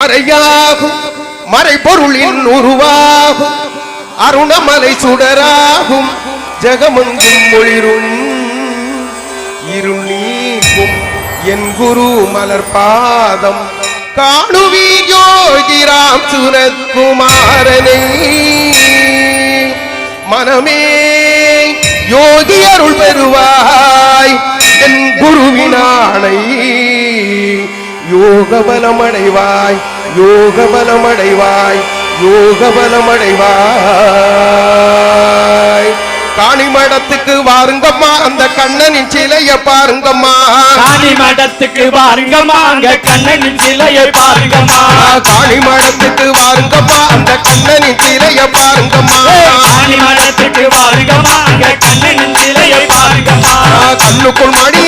மறையாகும் மறைபொருளின் உருவாகும் அருணமலை சுடராகும் ஜெகமங்கும் ஒளிரும் இருள் நீக்கும் என் குரு மலர் பாதம் காணுவீர் யோகிராம் சுரத்குமாரனை மனமே யோகி அருள் பெறுவாய் என் குருவினானை யோக பலமடைவாய் யோக பலமடைவாய் யோக பலமடைவாய் காணிமடத்துக்கு வாருங்கம்மா அந்த கண்ணனின் சிலைய பாருங்கம்மா காணிமடத்துக்கு வாருங்கம்மா அங்க கண்ணனின் சிலையை பாருங்கம்மா காணிமடத்துக்கு வாருங்கம்மா அந்த கண்ணனின் சிலைய பாருங்கம்மா காணிமடத்துக்கு வாருங்கம்மா அங்க கண்ணனின் சிலையை பாருங்கம்மா கண்ணுக்குள் மணி